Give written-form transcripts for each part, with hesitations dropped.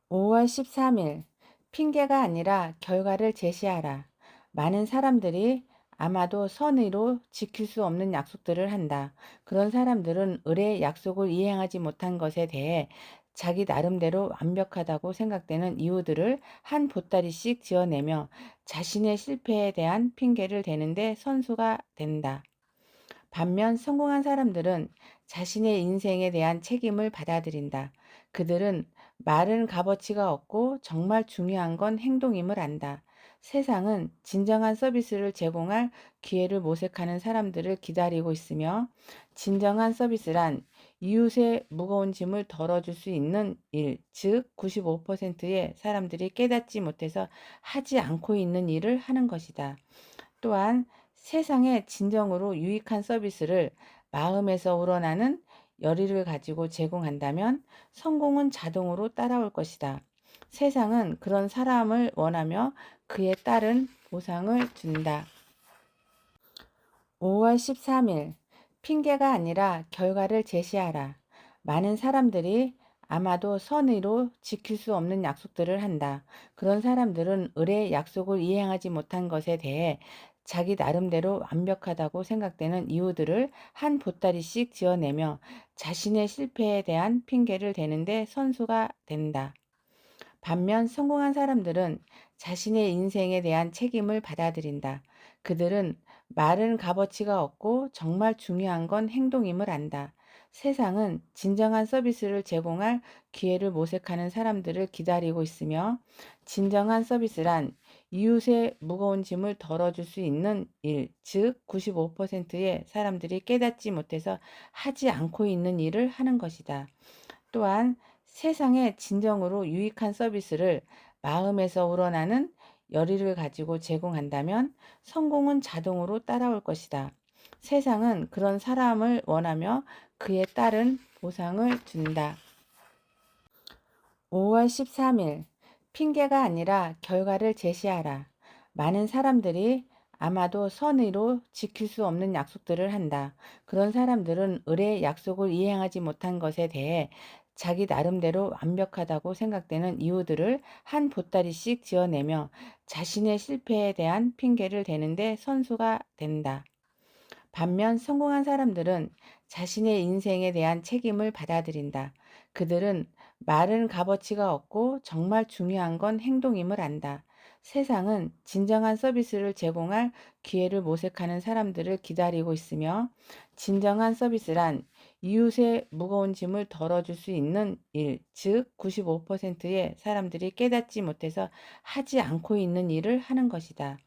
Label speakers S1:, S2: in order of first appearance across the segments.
S1: 5월 13일, 핑계가 아니라 결과를 제시하라. 많은 사람들이 아마도 선의로 지킬 수 없는 약속들을 한다. 그런 사람들은 의뢰의 약속을 이행하지 못한 것에 대해 자기 나름대로 완벽하다고 생각되는 이유들을 한 보따리씩 지어내며 자신의 실패에 대한 핑계를 대는데 선수가 된다. 반면 성공한 사람들은 자신의 인생에 대한 책임을 받아들인다. 그들은 말은 값어치가 없고 정말 중요한 건 행동임을 안다. 세상은 진정한 서비스를 제공할 기회를 모색하는 사람들을 기다리고 있으며, 진정한 서비스란 이웃의 무거운 짐을 덜어줄 수 있는 일, 즉 95%의 사람들이 깨닫지 못해서 하지 않고 있는 일을 하는 것이다. 또한 세상에 진정으로 유익한 서비스를 마음에서 우러나는 열의를 가지고 제공한다면 성공은 자동으로 따라올 것이다. 세상은 그런 사람을 원하며 그에 따른 보상을 준다. 5월 13일, 핑계가 아니라 결과를 제시하라. 많은 사람들이 아마도 선의로 지킬 수 없는 약속들을 한다. 그런 사람들은 의뢰의 약속을 이행하지 못한 것에 대해 자기 나름대로 완벽하다고 생각되는 이유들을 한 보따리씩 지어내며 자신의 실패에 대한 핑계를 대는데 선수가 된다. 반면 성공한 사람들은 자신의 인생에 대한 책임을 받아들인다. 그들은 말은 값어치가 없고 정말 중요한 건 행동임을 안다. 세상은 진정한 서비스를 제공할 기회를 모색하는 사람들을 기다리고 있으며, 진정한 서비스란 이웃의 무거운 짐을 덜어줄 수 있는 일, 즉 95%의 사람들이 깨닫지 못해서 하지 않고 있는 일을 하는 것이다. 또한 세상에 진정으로 유익한 서비스를 마음에서 우러나는 열의를 가지고 제공한다면 성공은 자동으로 따라올 것이다. 세상은 그런 사람을 원하며 그에 따른 보상을 준다. 5월 13일, 핑계가 아니라 결과를 제시하라. 많은 사람들이 아마도 선의로 지킬 수 없는 약속들을 한다. 그런 사람들은 의뢰의 약속을 이행하지 못한 것에 대해 자기 나름대로 완벽하다고 생각되는 이유들을 한 보따리씩 지어내며 자신의 실패에 대한 핑계를 대는데 선수가 된다. 반면 성공한 사람들은 자신의 인생에 대한 책임을 받아들인다. 그들은 말은 값어치가 없고 정말 중요한 건 행동임을 안다. 세상은 진정한 서비스를 제공할 기회를 모색하는 사람들을 기다리고 있으며, 진정한 서비스란 이웃의 무거운 짐을 덜어줄 수 있는 일, 즉 95%의 사람들이 깨닫지 못해서 하지 않고 있는 일을 하는 것이다.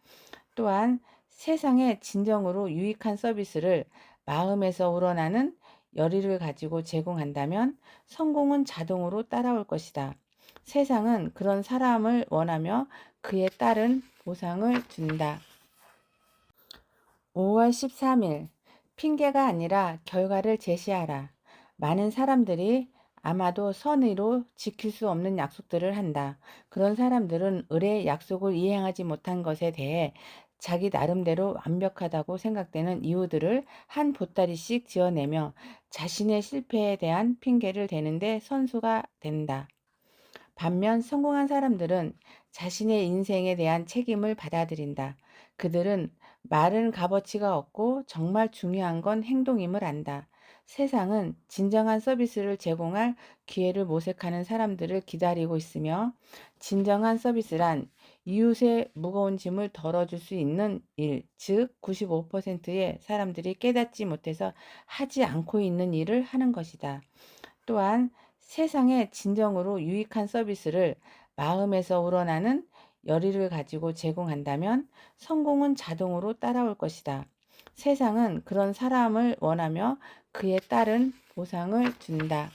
S1: 또한 세상에 진정으로 유익한 서비스를 마음에서 우러나는 열의를 가지고 제공한다면 성공은 자동으로 따라올 것이다. 세상은 그런 사람을 원하며 그에 따른 보상을 준다. 5월 13일, 핑계가 아니라 결과를 제시하라. 많은 사람들이 아마도 선의로 지킬 수 없는 약속들을 한다. 그런 사람들은 의뢰의 약속을 이행하지 못한 것에 대해 자기 나름대로 완벽하다고 생각되는 이유들을 한 보따리씩 지어내며 자신의 실패에 대한 핑계를 대는데 선수가 된다. 반면 성공한 사람들은 자신의 인생에 대한 책임을 받아들인다. 그들은 말은 값어치가 없고 정말 중요한 건 행동임을 안다. 세상은 진정한 서비스를 제공할 기회를 모색하는 사람들을 기다리고 있으며, 진정한 서비스란 이웃의 무거운 짐을 덜어줄 수 있는 일, 즉 95%의 사람들이 깨닫지 못해서 하지 않고 있는 일을 하는 것이다. 또한 세상에 진정으로 유익한 서비스를 마음에서 우러나는 열의를 가지고 제공한다면 성공은 자동으로 따라올 것이다. 세상은 그런 사람을 원하며 그에 따른 보상을 준다.